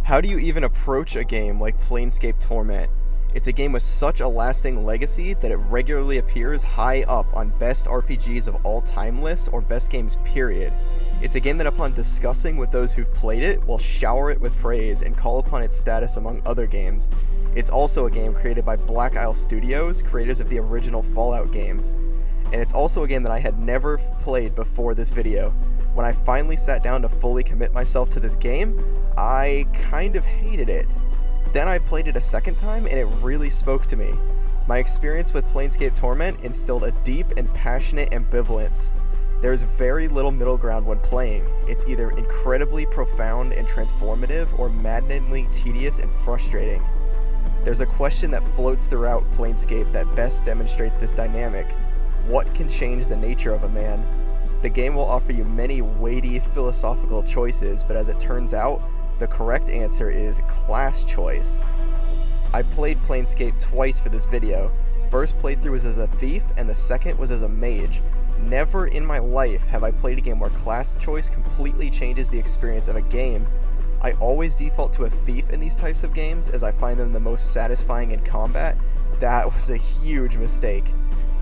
How do you even approach a game like Planescape Torment? It's a game with such a lasting legacy that it regularly appears high up on best RPGs of all time lists or best games period. It's a game that upon discussing with those who've played it will shower it with praise and call upon its status among other games. It's also a game created by Black Isle Studios, creators of the original Fallout games. And it's also a game that I had never played before this video. When I finally sat down to fully commit myself to this game, I kind of hated it. Then I played it a second time and it really spoke to me. My experience with Planescape Torment instilled a deep and passionate ambivalence. There's very little middle ground when playing. It's either incredibly profound and transformative or maddeningly tedious and frustrating. There's a question that floats throughout Planescape that best demonstrates this dynamic. What can change the nature of a man? The game will offer you many weighty philosophical choices, but as it turns out, the correct answer is class choice. I played Planescape twice for this video. First playthrough was as a thief, and the second was as a mage. Never in my life have I played a game where class choice completely changes the experience of a game. I always default to a thief in these types of games, as I find them the most satisfying in combat. That was a huge mistake.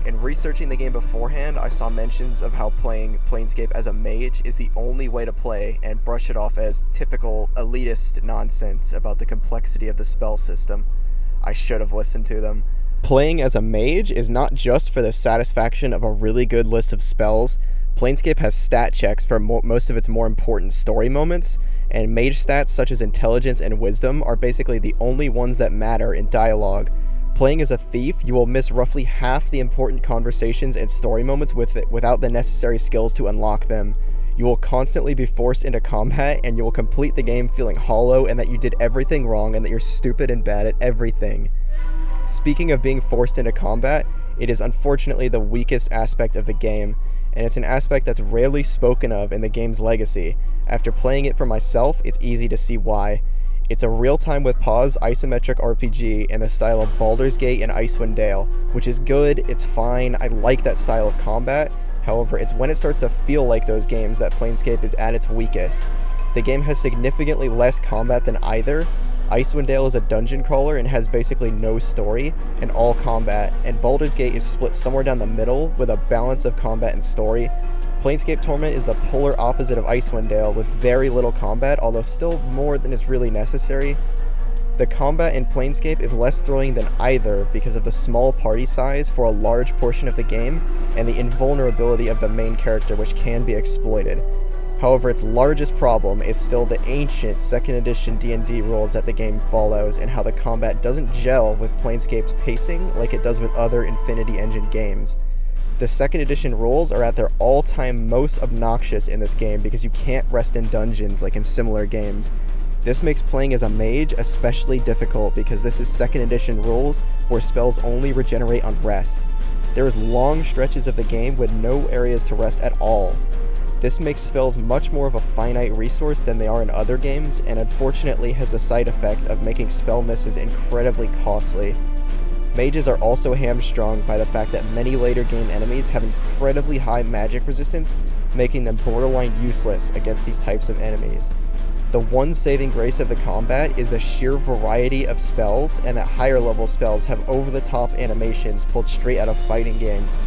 In researching the game beforehand, I saw mentions of how playing Planescape as a mage is the only way to play, and brush it off as typical elitist nonsense about the complexity of the spell system. I should have listened to them. Playing as a mage is not just for the satisfaction of a really good list of spells. Planescape has stat checks for most of its more important story moments, and mage stats such as intelligence and wisdom are basically the only ones that matter in dialogue. Playing as a thief, you will miss roughly half the important conversations and story moments without the necessary skills to unlock them. You will constantly be forced into combat, and you will complete the game feeling hollow and that you did everything wrong and that you're stupid and bad at everything. Speaking of being forced into combat, it is unfortunately the weakest aspect of the game, and it's an aspect that's rarely spoken of in the game's legacy. After playing it for myself, it's easy to see why. It's a real-time with pause isometric RPG in the style of Baldur's Gate and Icewind Dale, which is good, it's fine, I like that style of combat. However, it's when it starts to feel like those games that Planescape is at its weakest. The game has significantly less combat than either. Icewind Dale is a dungeon crawler and has basically no story and all combat, and Baldur's Gate is split somewhere down the middle with a balance of combat and story. Planescape Torment is the polar opposite of Icewind Dale with very little combat, although still more than is really necessary. The combat in Planescape is less thrilling than either because of the small party size for a large portion of the game and the invulnerability of the main character, which can be exploited. However, its largest problem is still the ancient 2nd edition D&D rules that the game follows and how the combat doesn't gel with Planescape's pacing like it does with other Infinity Engine games. The 2nd edition rules are at their all-time most obnoxious in this game because you can't rest in dungeons like in similar games. This makes playing as a mage especially difficult because this is 2nd edition rules where spells only regenerate on rest. There is long stretches of the game with no areas to rest at all. This makes spells much more of a finite resource than they are in other games, and unfortunately has the side effect of making spell misses incredibly costly. Mages are also hamstrung by the fact that many later game enemies have incredibly high magic resistance, making them borderline useless against these types of enemies. The one saving grace of the combat is the sheer variety of spells, and that higher level spells have over-the-top animations pulled straight out of fighting games.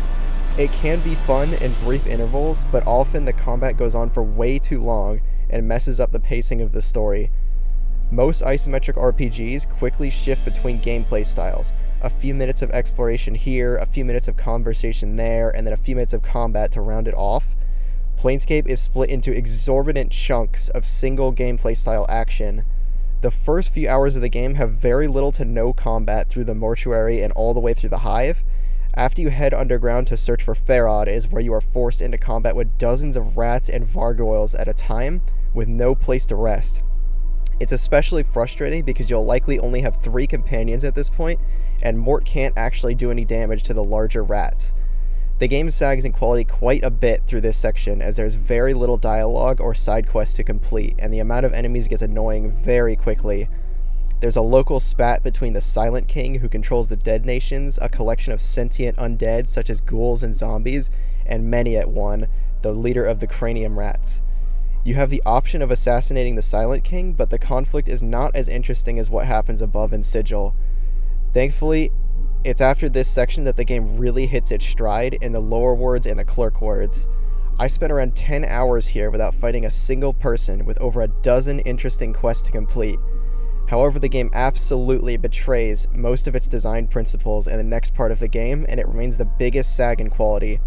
It can be fun in brief intervals, but often the combat goes on for way too long and messes up the pacing of the story. Most isometric RPGs quickly shift between gameplay styles. A few minutes of exploration here, a few minutes of conversation there, and then a few minutes of combat to round it off. Planescape is split into exorbitant chunks of single gameplay style action. The first few hours of the game have very little to no combat through the mortuary and all the way through the hive. After you head underground to search for Farod is where you are forced into combat with dozens of rats and vargoyles at a time with no place to rest. It's especially frustrating because you'll likely only have 3 companions at this point, and Mort can't actually do any damage to the larger rats. The game sags in quality quite a bit through this section as there's very little dialogue or side quests to complete, and the amount of enemies gets annoying very quickly. There's a local spat between the Silent King, who controls the Dead Nations, a collection of sentient undead such as ghouls and zombies, and Many at One, the leader of the Cranium Rats. You have the option of assassinating the Silent King, but the conflict is not as interesting as what happens above in Sigil. Thankfully, it's after this section that the game really hits its stride in the lower wards and the clerk wards. I spent around 10 hours here without fighting a single person, with over a dozen interesting quests to complete. However, the game absolutely betrays most of its design principles in the next part of the game, and it remains the biggest sag in quality.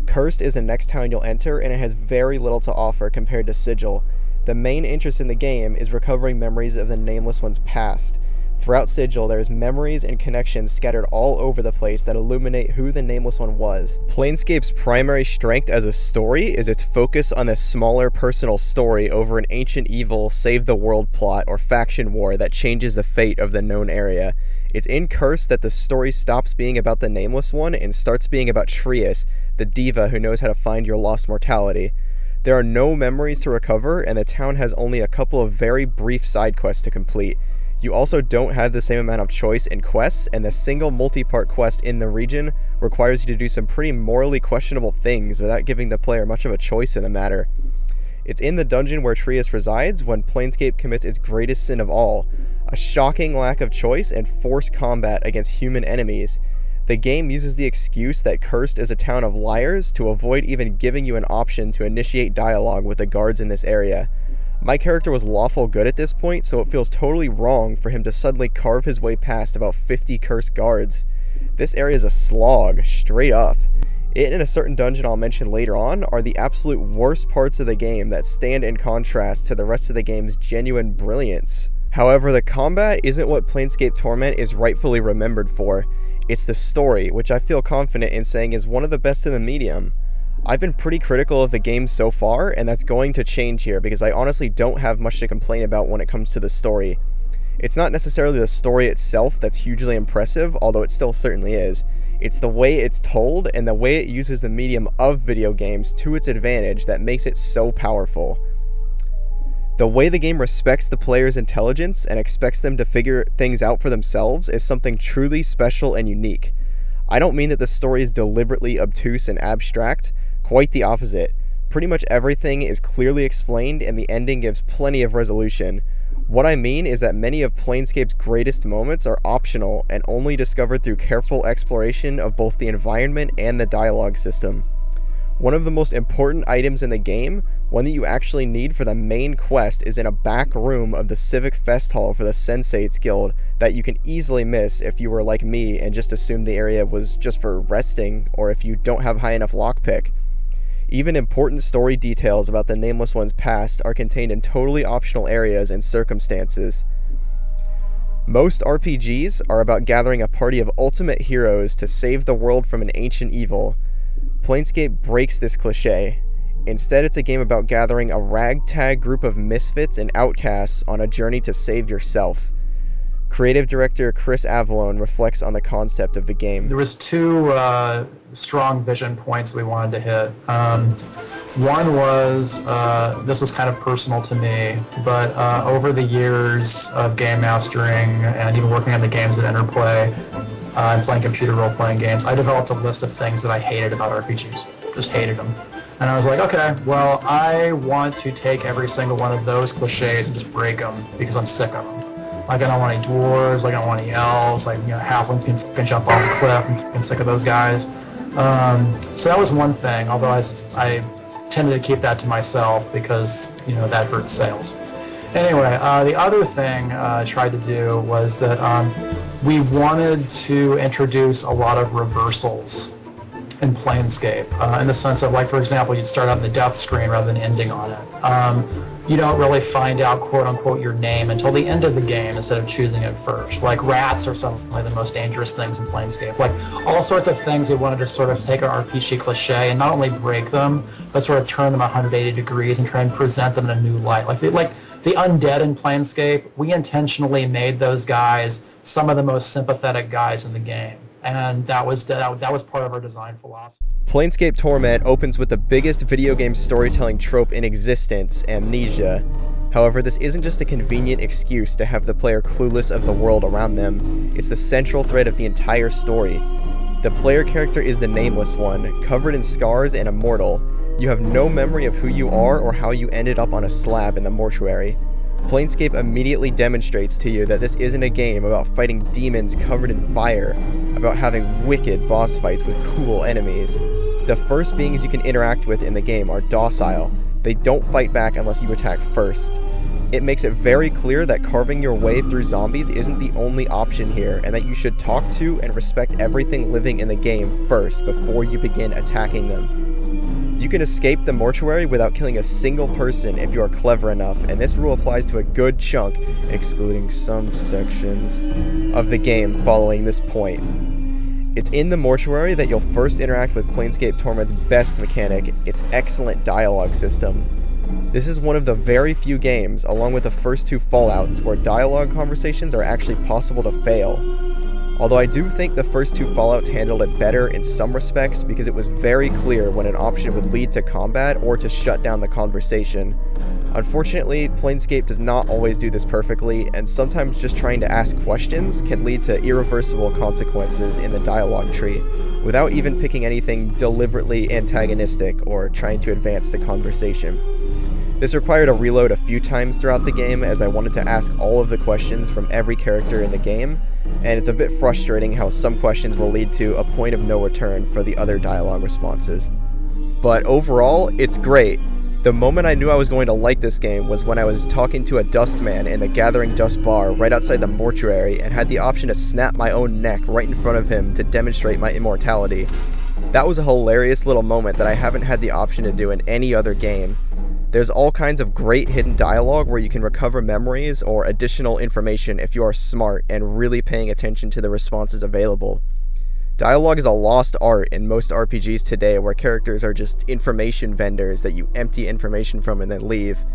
Cursed is the next town you'll enter, and it has very little to offer compared to Sigil. The main interest in the game is recovering memories of the Nameless One's past. Throughout Sigil, there's memories and connections scattered all over the place that illuminate who the Nameless One was. Planescape's primary strength as a story is its focus on a smaller personal story over an ancient evil save the world plot or faction war that changes the fate of the known area. It's in Curse that the story stops being about the Nameless One and starts being about Trias, the diva who knows how to find your lost mortality. There are no memories to recover, and the town has only a couple of very brief side quests to complete. You also don't have the same amount of choice in quests, and the single multi-part quest in the region requires you to do some pretty morally questionable things without giving the player much of a choice in the matter. It's in the dungeon where Trias resides when Planescape commits its greatest sin of all, a shocking lack of choice and forced combat against human enemies. The game uses the excuse that Cursed is a town of liars to avoid even giving you an option to initiate dialogue with the guards in this area. My character was lawful good at this point, so it feels totally wrong for him to suddenly carve his way past about 50 cursed guards. This area is a slog, straight up. It and a certain dungeon I'll mention later on are the absolute worst parts of the game that stand in contrast to the rest of the game's genuine brilliance. However, the combat isn't what Planescape Torment is rightfully remembered for. It's the story, which I feel confident in saying is one of the best in the medium. I've been pretty critical of the game so far, and that's going to change here because I honestly don't have much to complain about when it comes to the story. It's not necessarily the story itself that's hugely impressive, although it still certainly is. It's the way it's told and the way it uses the medium of video games to its advantage that makes it so powerful. The way the game respects the player's intelligence and expects them to figure things out for themselves is something truly special and unique. I don't mean that the story is deliberately obtuse and abstract. Quite the opposite. Pretty much everything is clearly explained and the ending gives plenty of resolution. What I mean is that many of Planescape's greatest moments are optional and only discovered through careful exploration of both the environment and the dialogue system. One of the most important items in the game, one that you actually need for the main quest, is in a back room of the Civic Fest Hall for the Sensates Guild that you can easily miss if you were like me and just assumed the area was just for resting, or if you don't have high enough lockpick. Even important story details about the Nameless One's past are contained in totally optional areas and circumstances. Most RPGs are about gathering a party of ultimate heroes to save the world from an ancient evil. Planescape breaks this cliche. Instead, it's a game about gathering a ragtag group of misfits and outcasts on a journey to save yourself. Creative director Chris Avallone reflects on the concept of the game. There was two strong vision points we wanted to hit. One was, this was kind of personal to me, but over the years of game mastering and even working on the games at Interplay and playing computer role-playing games, I developed a list of things that I hated about RPGs. Just hated them. And I was like, okay, well, I want to take every single one of those cliches and just break them because I'm sick of them. Like, I don't want any dwarves, like, I don't want any elves, like, halflings can fucking jump off the cliff. I'm fucking sick of those guys. So that was one thing, although I tended to keep that to myself because, that hurts sales. Anyway, the other thing I tried to do was that we wanted to introduce a lot of reversals in Planescape, in the sense of, like, for example, you'd start on the death screen rather than ending on it. You don't really find out, quote-unquote, your name until the end of the game instead of choosing it first. Like, rats are some of the most dangerous things in Planescape. Like, all sorts of things we wanted to sort of take our RPG cliche and not only break them, but sort of turn them 180 degrees and try and present them in a new light. Like the undead in Planescape, we intentionally made those guys some of the most sympathetic guys in the game. And that was part of our design philosophy. Planescape Torment opens with the biggest video game storytelling trope in existence, amnesia. However, this isn't just a convenient excuse to have the player clueless of the world around them. It's the central thread of the entire story. The player character is the Nameless One, covered in scars and immortal. You have no memory of who you are or how you ended up on a slab in the mortuary. Planescape immediately demonstrates to you that this isn't a game about fighting demons covered in fire, about having wicked boss fights with cool enemies. The first beings you can interact with in the game are docile. They don't fight back unless you attack first. It makes it very clear that carving your way through zombies isn't the only option here, and that you should talk to and respect everything living in the game first before you begin attacking them. You can escape the mortuary without killing a single person if you are clever enough, and this rule applies to a good chunk, excluding some sections, of the game following this point. It's in the mortuary that you'll first interact with Planescape Torment's best mechanic, its excellent dialogue system. This is one of the very few games, along with the first two Fallouts, where dialogue conversations are actually possible to fail. Although I do think the first two Fallouts handled it better in some respects because it was very clear when an option would lead to combat or to shut down the conversation. Unfortunately, Planescape does not always do this perfectly, and sometimes just trying to ask questions can lead to irreversible consequences in the dialogue tree, without even picking anything deliberately antagonistic or trying to advance the conversation. This required a reload a few times throughout the game as I wanted to ask all of the questions from every character in the game, and it's a bit frustrating how some questions will lead to a point of no return for the other dialogue responses. But overall, it's great. The moment I knew I was going to like this game was when I was talking to a dustman in the Gathering Dust bar right outside the mortuary and had the option to snap my own neck right in front of him to demonstrate my immortality. That was a hilarious little moment that I haven't had the option to do in any other game. There's all kinds of great hidden dialogue where you can recover memories or additional information if you are smart and really paying attention to the responses available. Dialogue is a lost art in most RPGs today where characters are just information vendors that you empty information from and then leave.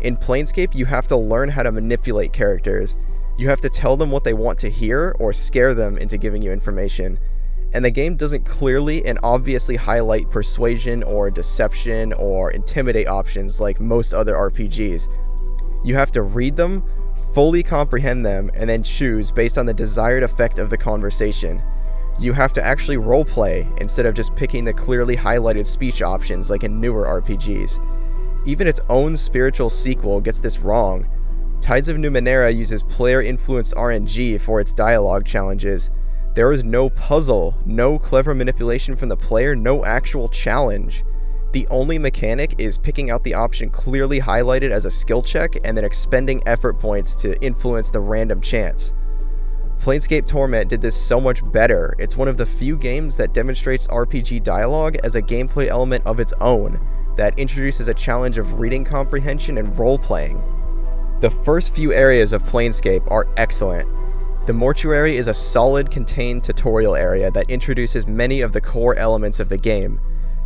In Planescape, you have to learn how to manipulate characters. You have to tell them what they want to hear or scare them into giving you information. And the game doesn't clearly and obviously highlight persuasion or deception or intimidate options like most other RPGs. You have to read them, fully comprehend them, and then choose based on the desired effect of the conversation. You have to actually roleplay instead of just picking the clearly highlighted speech options like in newer RPGs. Even its own spiritual sequel gets this wrong. Tides of Numenera uses player-influenced RNG for its dialogue challenges. There is no puzzle, no clever manipulation from the player, no actual challenge. The only mechanic is picking out the option clearly highlighted as a skill check and then expending effort points to influence the random chance. Planescape Torment did this so much better. It's one of the few games that demonstrates RPG dialogue as a gameplay element of its own, that introduces a challenge of reading comprehension and role-playing. The first few areas of Planescape are excellent. The mortuary is a solid contained tutorial area that introduces many of the core elements of the game.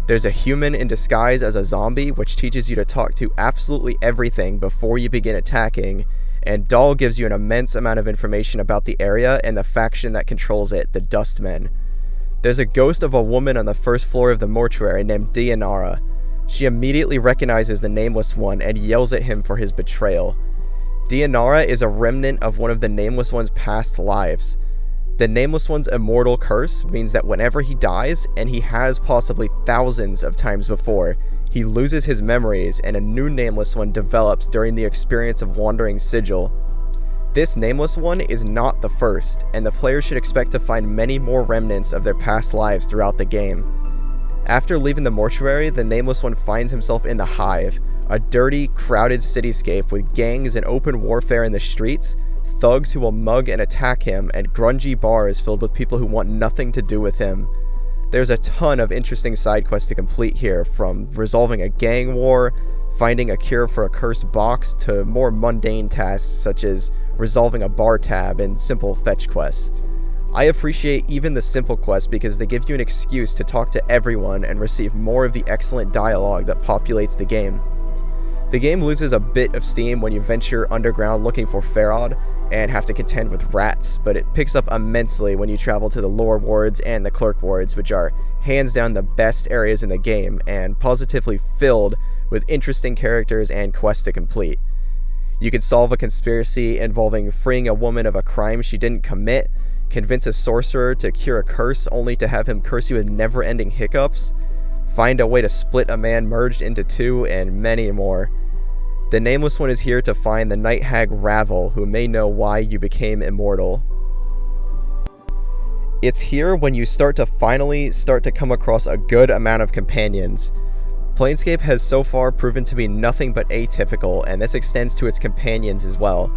There's a human in disguise as a zombie, which teaches you to talk to absolutely everything before you begin attacking, and Dahl gives you an immense amount of information about the area and the faction that controls it, the Dustmen. There's a ghost of a woman on the first floor of the mortuary named Dianara. She immediately recognizes the Nameless One and yells at him for his betrayal. Dianara is a remnant of one of the Nameless One's past lives. The Nameless One's immortal curse means that whenever he dies, and he has possibly thousands of times before, he loses his memories and a new Nameless One develops during the experience of Wandering Sigil. This Nameless One is not the first, and the player should expect to find many more remnants of their past lives throughout the game. After leaving the mortuary, the Nameless One finds himself in the Hive, a dirty, crowded cityscape with gangs and open warfare in the streets, thugs who will mug and attack him, and grungy bars filled with people who want nothing to do with him. There's a ton of interesting side quests to complete here, from resolving a gang war, finding a cure for a cursed box, to more mundane tasks such as resolving a bar tab and simple fetch quests. I appreciate even the simple quests because they give you an excuse to talk to everyone and receive more of the excellent dialogue that populates the game. The game loses a bit of steam when you venture underground looking for Farod and have to contend with rats, but it picks up immensely when you travel to the lore wards and the clerk wards, which are hands down the best areas in the game and positively filled with interesting characters and quests to complete. You can solve a conspiracy involving freeing a woman of a crime she didn't commit, convince a sorcerer to cure a curse only to have him curse you with never-ending hiccups, Find a way to split a man merged into two, and many more. The Nameless One is here to find the night hag Ravel, who may know why you became immortal. It's here when you finally start to come across a good amount of companions. Planescape has so far proven to be nothing but atypical, and this extends to its companions as well.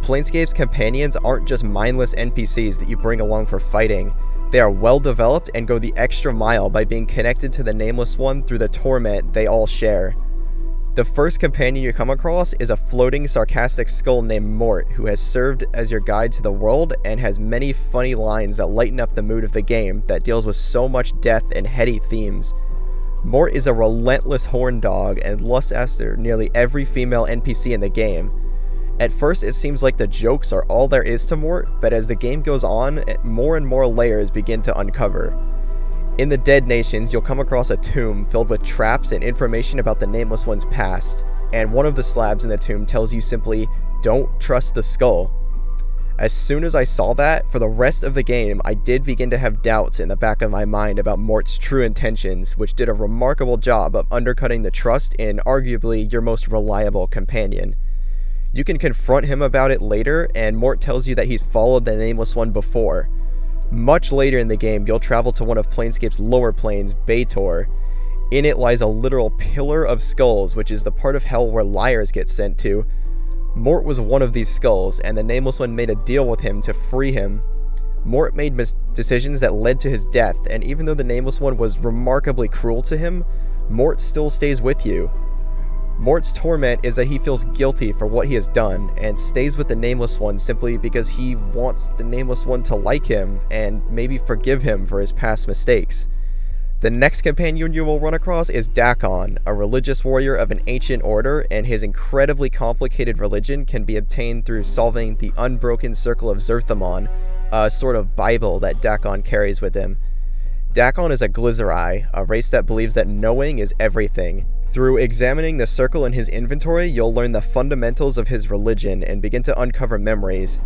Planescape's companions aren't just mindless NPCs that you bring along for fighting. They are well developed and go the extra mile by being connected to the Nameless One through the torment they all share. The first companion you come across is a floating, sarcastic skull named Mort, who has served as your guide to the world and has many funny lines that lighten up the mood of the game that deals with so much death and heady themes. Mort is a relentless horn dog and lusts after nearly every female NPC in the game. At first it seems like the jokes are all there is to Mort, but as the game goes on, more and more layers begin to uncover. In the Dead Nations, you'll come across a tomb filled with traps and information about the Nameless One's past, and one of the slabs in the tomb tells you simply, "Don't trust the skull." As soon as I saw that, for the rest of the game, I did begin to have doubts in the back of my mind about Mort's true intentions, which did a remarkable job of undercutting the trust in arguably your most reliable companion. You can confront him about it later, and Mort tells you that he's followed the Nameless One before. Much later in the game, you'll travel to one of Planescape's lower planes, Baitor. In it lies a literal pillar of skulls, which is the part of hell where liars get sent to. Mort was one of these skulls, and the Nameless One made a deal with him to free him. Mort made decisions that led to his death, and even though the Nameless One was remarkably cruel to him, Mort still stays with you. Mort's torment is that he feels guilty for what he has done, and stays with the Nameless One simply because he wants the Nameless One to like him, and maybe forgive him for his past mistakes. The next companion you will run across is Dakon, a religious warrior of an ancient order, and his incredibly complicated religion can be obtained through solving the Unbroken Circle of Zerthamon, a sort of Bible that Dakon carries with him. Dakon is a Glycerai, a race that believes that knowing is everything. Through examining the circle in his inventory, you'll learn the fundamentals of his religion and begin to uncover memories.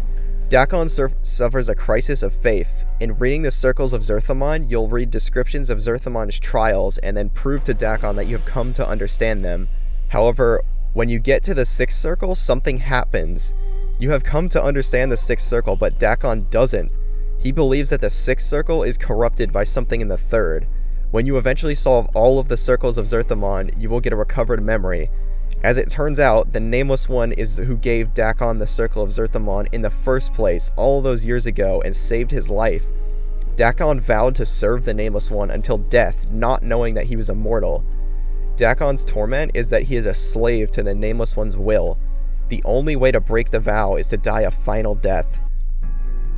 Dakon suffers a crisis of faith. In reading the Circles of Zerthamon, you'll read descriptions of Zerthamon's trials and then prove to Dakon that you have come to understand them. However, when you get to the sixth circle, something happens. You have come to understand the sixth circle, but Dakon doesn't. He believes that the sixth circle is corrupted by something in the third. When you eventually solve all of the Circles of Zerthamon, you will get a recovered memory. As it turns out, the Nameless One is who gave Dakon the Circle of Zerthamon in the first place all those years ago and saved his life. Dakon vowed to serve the Nameless One until death, not knowing that he was immortal. Dakon's torment is that he is a slave to the Nameless One's will. The only way to break the vow is to die a final death.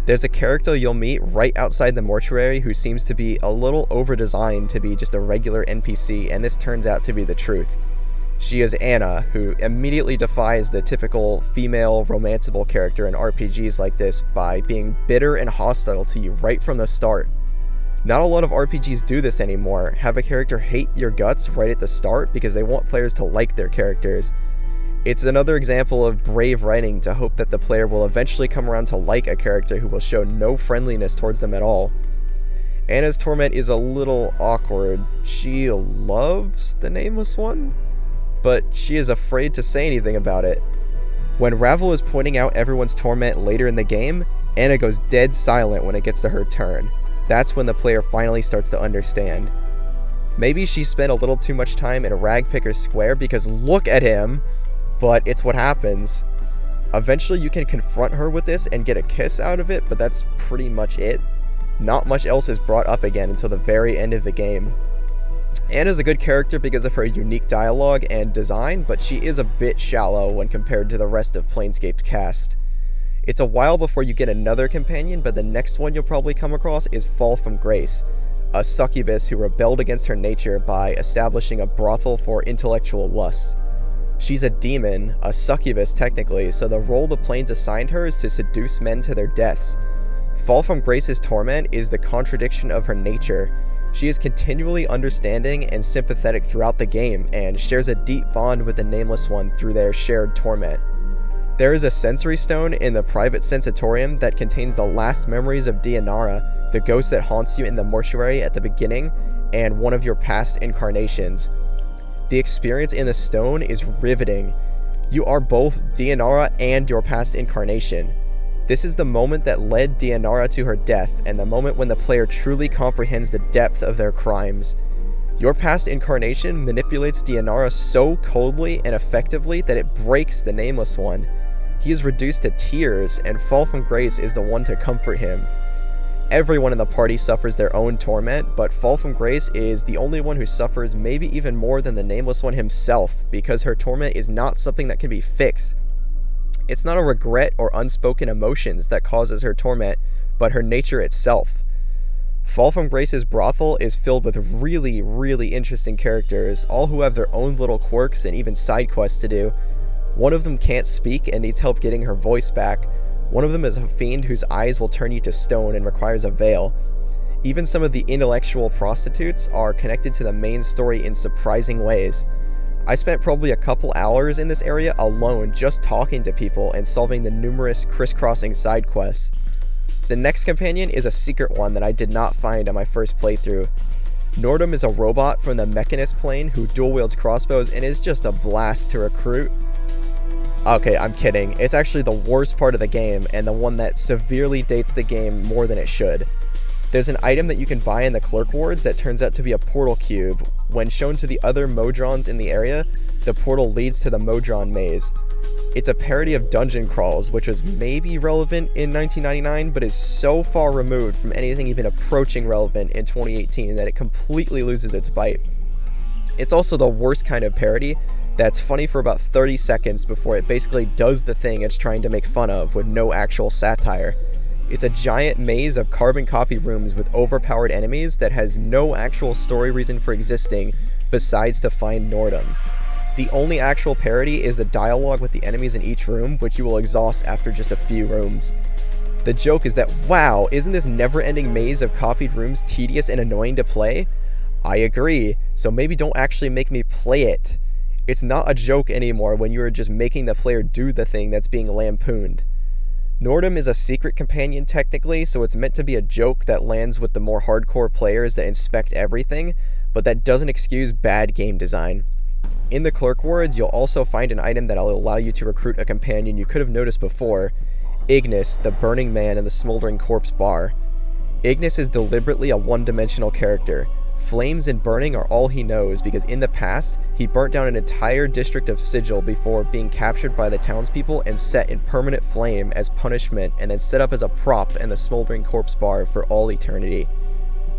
There's a character you'll meet right outside the mortuary who seems to be a little over-designed to be just a regular NPC, and this turns out to be the truth. She is Anna, who immediately defies the typical female romanceable character in RPGs like this by being bitter and hostile to you right from the start. Not a lot of RPGs do this anymore, have a character hate your guts right at the start because they want players to like their characters. It's another example of brave writing to hope that the player will eventually come around to like a character who will show no friendliness towards them at all. Anna's torment is a little awkward. She loves the Nameless One, but she is afraid to say anything about it. When Ravel is pointing out everyone's torment later in the game, Anna goes dead silent when it gets to her turn. That's when the player finally starts to understand. Maybe she spent a little too much time in Ragpicker's Square because look at him! But it's what happens. Eventually you can confront her with this and get a kiss out of it, but that's pretty much it. Not much else is brought up again until the very end of the game. Anna's a good character because of her unique dialogue and design, but she is a bit shallow when compared to the rest of Planescape's cast. It's a while before you get another companion, but the next one you'll probably come across is Fall from Grace, a succubus who rebelled against her nature by establishing a brothel for intellectual lust. She's a demon, a succubus technically, so the role the planes assigned her is to seduce men to their deaths. Fall from Grace's torment is the contradiction of her nature. She is continually understanding and sympathetic throughout the game, and shares a deep bond with the Nameless One through their shared torment. There is a sensory stone in the private sensatorium that contains the last memories of Dianara, the ghost that haunts you in the mortuary at the beginning, and one of your past incarnations. The experience in the stone is riveting. You are both Dianara and your past incarnation. This is the moment that led Dianara to her death, and the moment when the player truly comprehends the depth of their crimes. Your past incarnation manipulates Dianara so coldly and effectively that it breaks the Nameless One. He is reduced to tears, and Fall from Grace is the one to comfort him. Everyone in the party suffers their own torment, but Fall from Grace is the only one who suffers maybe even more than the Nameless One himself, because her torment is not something that can be fixed. It's not a regret or unspoken emotions that causes her torment, but her nature itself. Fall from Grace's brothel is filled with really, really interesting characters, all who have their own little quirks and even side quests to do. One of them can't speak and needs help getting her voice back. One of them is a fiend whose eyes will turn you to stone and requires a veil. Even some of the intellectual prostitutes are connected to the main story in surprising ways. I spent probably a couple hours in this area alone just talking to people and solving the numerous crisscrossing side quests. The next companion is a secret one that I did not find on my first playthrough. Nordum is a robot from the Mechanist plane who dual wields crossbows and is just a blast to recruit. Okay, I'm kidding. It's actually the worst part of the game and the one that severely dates the game more than it should. There's an item that you can buy in the clerk wards that turns out to be a portal cube. When shown to the other modrons in the area, the portal leads to the modron maze. It's a parody of dungeon crawls, which was maybe relevant in 1999, but is so far removed from anything even approaching relevant in 2018 that it completely loses its bite. It's also the worst kind of parody that's funny for about 30 seconds before it basically does the thing it's trying to make fun of with no actual satire. It's a giant maze of carbon copy rooms with overpowered enemies that has no actual story reason for existing besides to find Nordum. The only actual parody is the dialogue with the enemies in each room, which you will exhaust after just a few rooms. The joke is that, wow, isn't this never-ending maze of copied rooms tedious and annoying to play? I agree, so maybe don't actually make me play it. It's not a joke anymore when you are just making the player do the thing that's being lampooned. Nordum is a secret companion technically, so it's meant to be a joke that lands with the more hardcore players that inspect everything, but that doesn't excuse bad game design. In the clerk wards, you'll also find an item that'll allow you to recruit a companion you could have noticed before, Igneus, the burning man in the smoldering corpse bar. Igneus is deliberately a one-dimensional character. Flames and burning are all he knows because in the past, he burnt down an entire district of Sigil before being captured by the townspeople and set in permanent flame as punishment and then set up as a prop in the smoldering corpse bar for all eternity.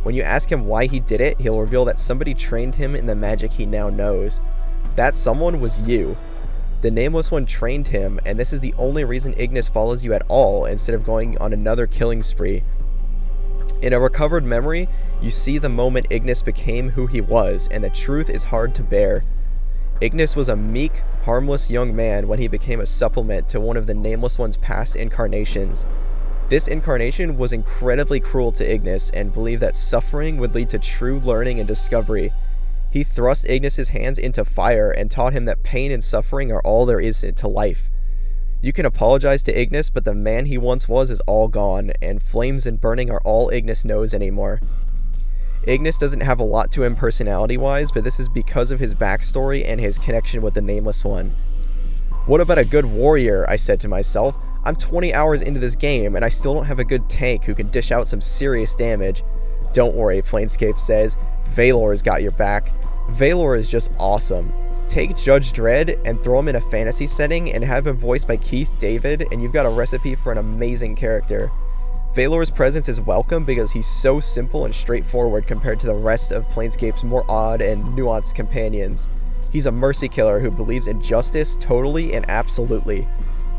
When you ask him why he did it, he'll reveal that somebody trained him in the magic he now knows. That someone was you. The Nameless One trained him, and this is the only reason Igneus follows you at all instead of going on another killing spree. In a recovered memory, you see the moment Igneus became who he was, and the truth is hard to bear. Igneus was a meek, harmless young man when he became a supplement to one of the Nameless One's past incarnations. This incarnation was incredibly cruel to Igneus and believed that suffering would lead to true learning and discovery. He thrust Igneus' hands into fire and taught him that pain and suffering are all there is to life. You can apologize to Igneus, but the man he once was is all gone, and flames and burning are all Igneus knows anymore. Igneus doesn't have a lot to him personality-wise, but this is because of his backstory and his connection with the Nameless One. What about a good warrior, I said to myself. I'm 20 hours into this game, and I still don't have a good tank who can dish out some serious damage. Don't worry, Planescape says. Valor's got your back. Valor is just awesome. Take Judge Dredd and throw him in a fantasy setting and have him voiced by Keith David, and you've got a recipe for an amazing character. Valor's presence is welcome because he's so simple and straightforward compared to the rest of Planescape's more odd and nuanced companions. He's a mercy killer who believes in justice totally and absolutely.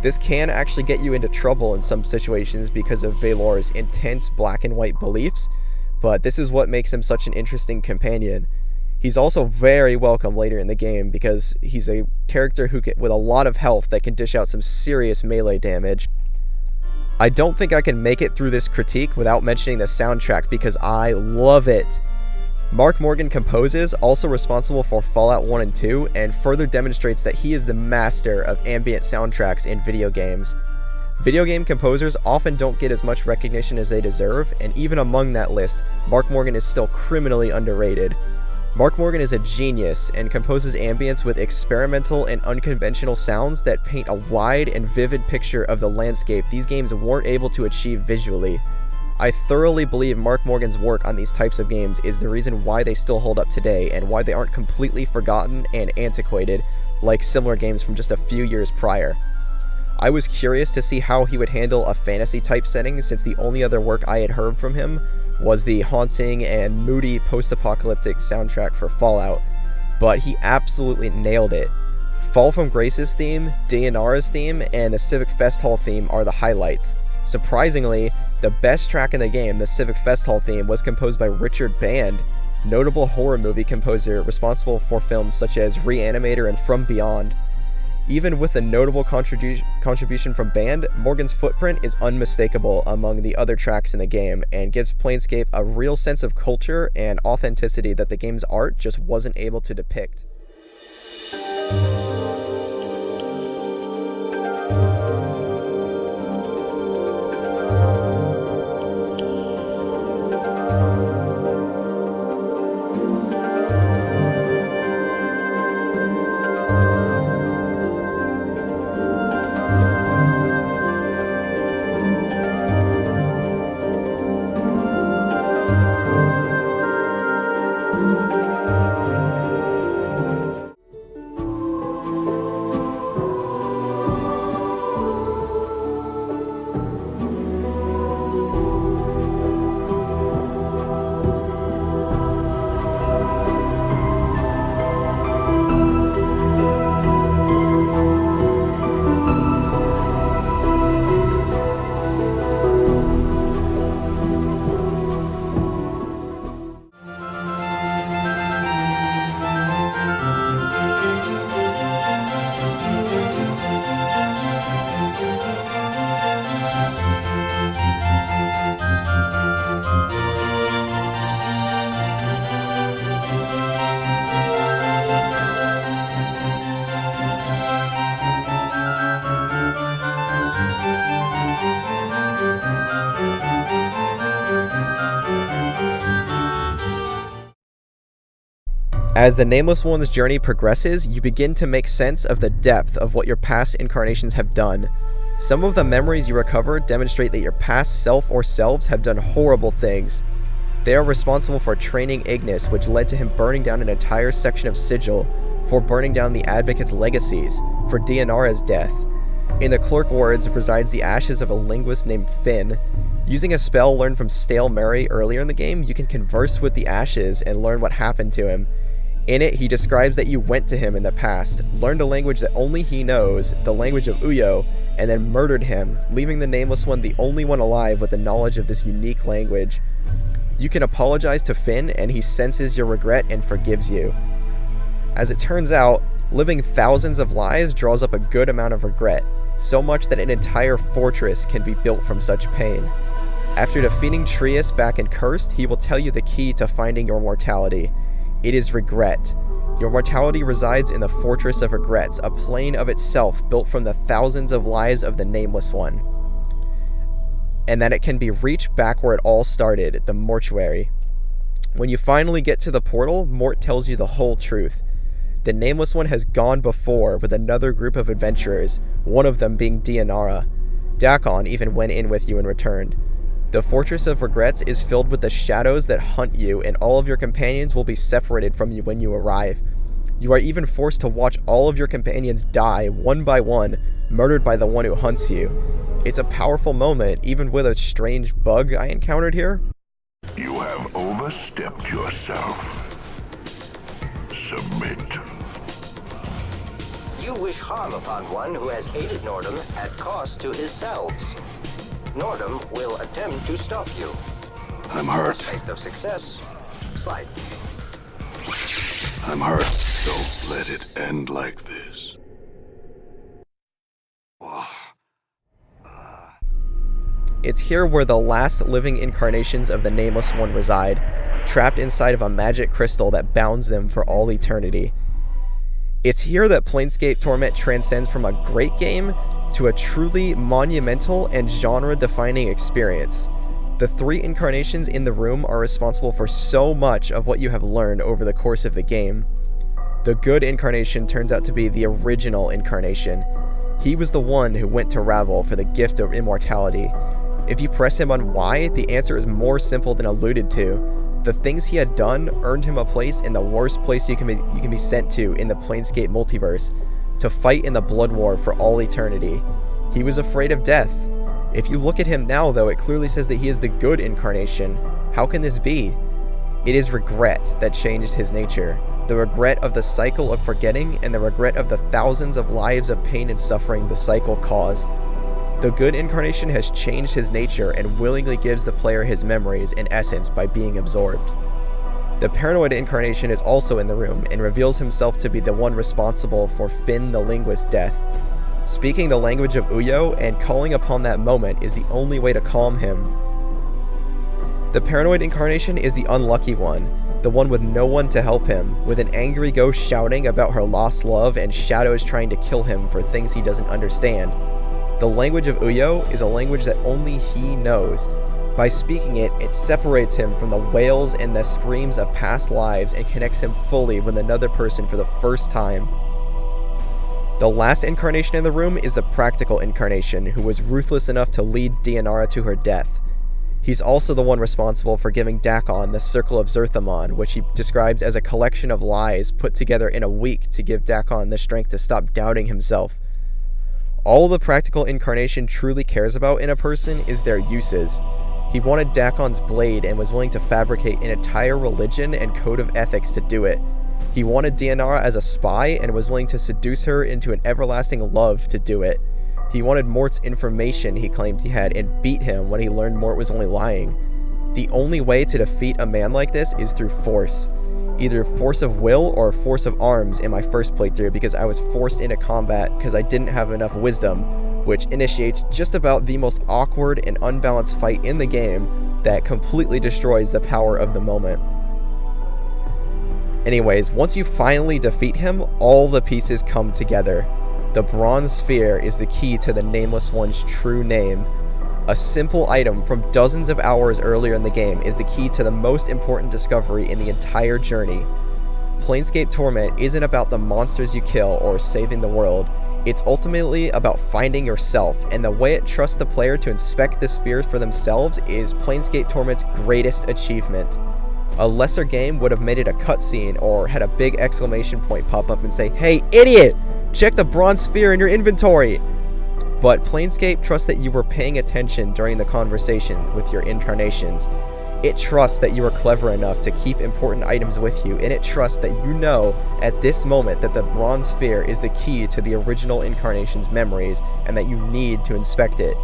This can actually get you into trouble in some situations because of Valor's intense black and white beliefs, but this is what makes him such an interesting companion. He's also very welcome later in the game because he's a character with a lot of health that can dish out some serious melee damage. I don't think I can make it through this critique without mentioning the soundtrack because I love it. Mark Morgan composes, also responsible for Fallout 1 and 2, and further demonstrates that he is the master of ambient soundtracks in video games. Video game composers often don't get as much recognition as they deserve, and even among that list, Mark Morgan is still criminally underrated. Mark Morgan is a genius and composes ambience with experimental and unconventional sounds that paint a wide and vivid picture of the landscape these games weren't able to achieve visually. I thoroughly believe Mark Morgan's work on these types of games is the reason why they still hold up today and why they aren't completely forgotten and antiquated like similar games from just a few years prior. I was curious to see how he would handle a fantasy type setting, since the only other work I had heard from him was the haunting and moody post-apocalyptic soundtrack for Fallout, but he absolutely nailed it. Fall from Grace's theme, Dianara's theme, and the Civic Fest Hall theme are the highlights. Surprisingly, the best track in the game, the Civic Fest Hall theme, was composed by Richard Band, notable horror movie composer responsible for films such as Reanimator and From Beyond. Even with a notable contribution from Band, Morgan's footprint is unmistakable among the other tracks in the game and gives Planescape a real sense of culture and authenticity that the game's art just wasn't able to depict. As the Nameless One's journey progresses, you begin to make sense of the depth of what your past incarnations have done. Some of the memories you recover demonstrate that your past self or selves have done horrible things. They are responsible for training Igneus, which led to him burning down an entire section of Sigil, for burning down the Advocate's legacies, for Dianara's death. In the Clerk Wards resides the ashes of a linguist named Finn. Using a spell learned from Stale Mary earlier in the game, you can converse with the ashes and learn what happened to him. In it, he describes that you went to him in the past, learned a language that only he knows, the language of Uyo, and then murdered him, leaving the Nameless One the only one alive with the knowledge of this unique language. You can apologize to Finn, and he senses your regret and forgives you. As it turns out, living thousands of lives draws up a good amount of regret, so much that an entire fortress can be built from such pain. After defeating Trius back in Cursed, he will tell you the key to finding your mortality. It is regret. Your mortality resides in the Fortress of Regrets, a plane of itself built from the thousands of lives of the Nameless One. And that it can be reached back where it all started, the mortuary. When you finally get to the portal, Mort tells you the whole truth. The Nameless One has gone before with another group of adventurers, one of them being Dianara. Dakon even went in with you and returned. The Fortress of Regrets is filled with the shadows that hunt you, and all of your companions will be separated from you when you arrive. You are even forced to watch all of your companions die, one by one, murdered by the one who hunts you. It's a powerful moment, even with a strange bug I encountered here. You have overstepped yourself. Submit. You wish harm upon one who has aided Nordum at cost to his selves. Nordum will attempt to stop you. I'm hurt. Prospect of success, slight. I'm hurt. Don't let it end like this. It's here where the last living incarnations of the Nameless One reside, trapped inside of a magic crystal that bounds them for all eternity. It's here that Planescape Torment transcends from a great game to a truly monumental and genre-defining experience. The 3 incarnations in the room are responsible for so much of what you have learned over the course of the game. The good incarnation turns out to be the original incarnation. He was the one who went to Ravel for the gift of immortality. If you press him on why, the answer is more simple than alluded to. The things he had done earned him a place in the worst place you can be sent to in the Planescape multiverse, to fight in the Blood War for all eternity. He was afraid of death. If you look at him now, though, it clearly says that he is the good incarnation. How can this be? It is regret that changed his nature. The regret of the cycle of forgetting and the regret of the thousands of lives of pain and suffering the cycle caused. The good incarnation has changed his nature and willingly gives the player his memories in essence by being absorbed. The paranoid incarnation is also in the room and reveals himself to be the one responsible for Finn the Linguist's death. Speaking the language of Uyo and calling upon that moment is the only way to calm him. The paranoid incarnation is the unlucky one, the one with no one to help him, with an angry ghost shouting about her lost love and shadows trying to kill him for things he doesn't understand. The language of Uyo is a language that only he knows. By speaking it, it separates him from the wails and the screams of past lives and connects him fully with another person for the first time. The last incarnation in the room is the practical incarnation, who was ruthless enough to lead Dianara to her death. He's also the one responsible for giving Dakon the Circle of Zerthamon, which he describes as a collection of lies put together in a week to give Dakon the strength to stop doubting himself. All the practical incarnation truly cares about in a person is their uses. He wanted Dakon's blade and was willing to fabricate an entire religion and code of ethics to do it. He wanted Dianara as a spy and was willing to seduce her into an everlasting love to do it. He wanted Mort's information he claimed he had and beat him when he learned Mort was only lying. The only way to defeat a man like this is through force. Either force of will or force of arms in my first playthrough, because I was forced into combat because I didn't have enough wisdom, which initiates just about the most awkward and unbalanced fight in the game that completely destroys the power of the moment. Anyways, once you finally defeat him, all the pieces come together. The Bronze Sphere is the key to the Nameless One's true name. A simple item from dozens of hours earlier in the game is the key to the most important discovery in the entire journey. Planescape Torment isn't about the monsters you kill or saving the world. It's ultimately about finding yourself, and the way it trusts the player to inspect the spheres for themselves is Planescape Torment's greatest achievement. A lesser game would have made it a cutscene or had a big exclamation point pop up and say, "Hey, idiot! Check the Bronze Sphere in your inventory!" But Planescape trusts that you were paying attention during the conversation with your incarnations. It trusts that you are clever enough to keep important items with you, and it trusts that you know at this moment that the Bronze Sphere is the key to the original incarnation's memories and that you need to inspect it.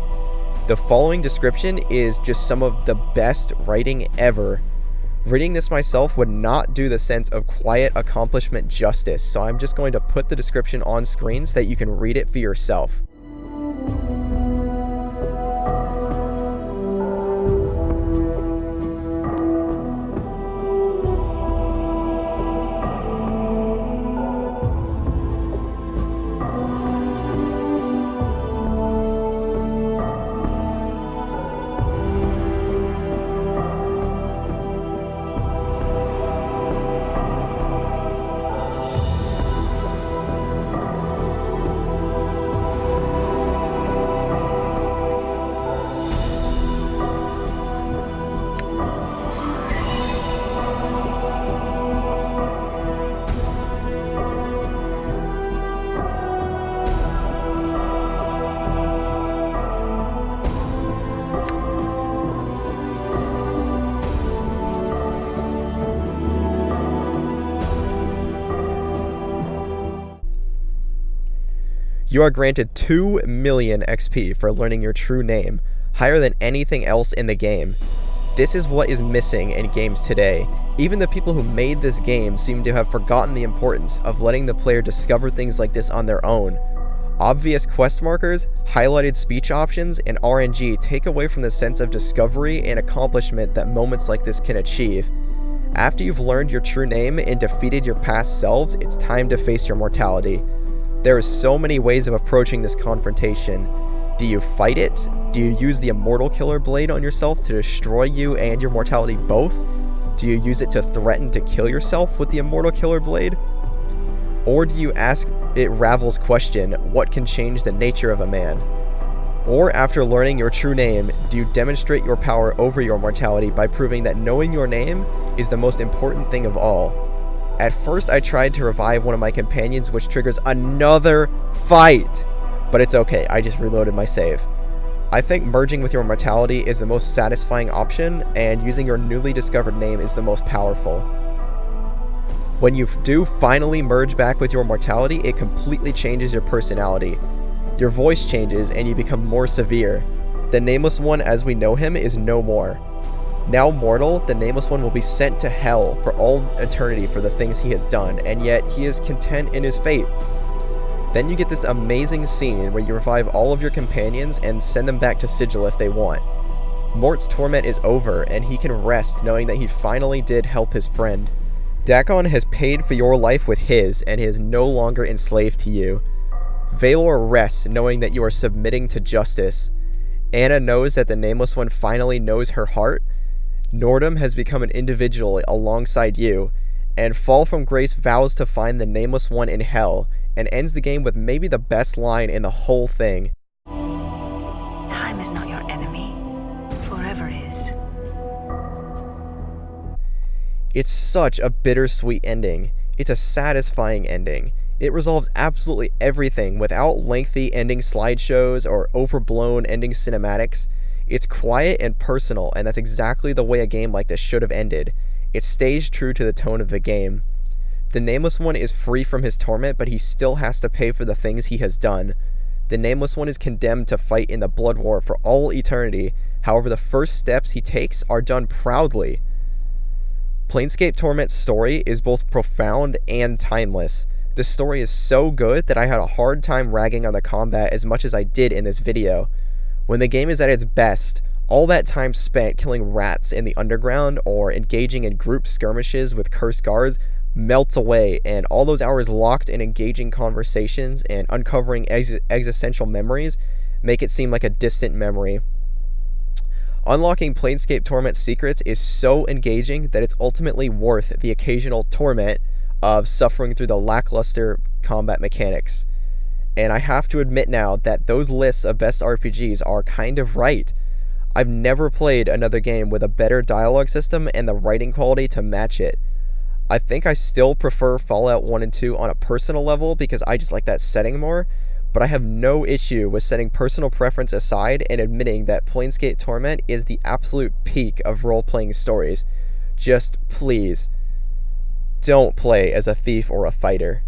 The following description is just some of the best writing ever. Reading this myself would not do the sense of quiet accomplishment justice, so I'm just going to put the description on screen so that you can read it for yourself. You are granted 2 million XP for learning your true name, higher than anything else in the game. This is what is missing in games today. Even the people who made this game seem to have forgotten the importance of letting the player discover things like this on their own. Obvious quest markers, highlighted speech options, and RNG take away from the sense of discovery and accomplishment that moments like this can achieve. After you've learned your true name and defeated your past selves, it's time to face your mortality. There are so many ways of approaching this confrontation. Do you fight it? Do you use the Immortal Killer Blade on yourself to destroy you and your mortality both? Do you use it to threaten to kill yourself with the Immortal Killer Blade? Or do you ask it Ravel's question, what can change the nature of a man? Or after learning your true name, do you demonstrate your power over your mortality by proving that knowing your name is the most important thing of all? At first I tried to revive one of my companions, which triggers another fight, but it's okay, I just reloaded my save. I think merging with your mortality is the most satisfying option, and using your newly discovered name is the most powerful. When you do finally merge back with your mortality, it completely changes your personality. Your voice changes and you become more severe. The Nameless One as we know him is no more. Now mortal, the Nameless One will be sent to hell for all eternity for the things he has done, and yet he is content in his fate. Then you get this amazing scene where you revive all of your companions and send them back to Sigil if they want. Mort's torment is over, and he can rest knowing that he finally did help his friend. Dakon has paid for your life with his, and he is no longer enslaved to you. Valor rests knowing that you are submitting to justice. Anna knows that the Nameless One finally knows her heart. Nordum has become an individual alongside you, and Fall from Grace vows to find the Nameless One in hell, and ends the game with maybe the best line in the whole thing. Time is not your enemy. Forever is. It's such a bittersweet ending. It's a satisfying ending. It resolves absolutely everything without lengthy ending slideshows or overblown ending cinematics. It's quiet and personal, and that's exactly the way a game like this should have ended. It stays true to the tone of the game. The Nameless One is free from his torment, but he still has to pay for the things he has done. The Nameless One is condemned to fight in the Blood War for all eternity. However, the first steps he takes are done proudly. Planescape Torment's story is both profound and timeless. The story is so good that I had a hard time ragging on the combat as much as I did in this video. When the game is at its best, all that time spent killing rats in the underground or engaging in group skirmishes with cursed guards melts away, and all those hours locked in engaging conversations and uncovering existential memories make it seem like a distant memory. Unlocking Planescape Torment secrets is so engaging that it's ultimately worth the occasional torment of suffering through the lackluster combat mechanics. And I have to admit now that those lists of best RPGs are kind of right. I've never played another game with a better dialogue system and the writing quality to match it. I think I still prefer Fallout 1 and 2 on a personal level because I just like that setting more, but I have no issue with setting personal preference aside and admitting that Planescape Torment is the absolute peak of role-playing stories. Just please, don't play as a thief or a fighter.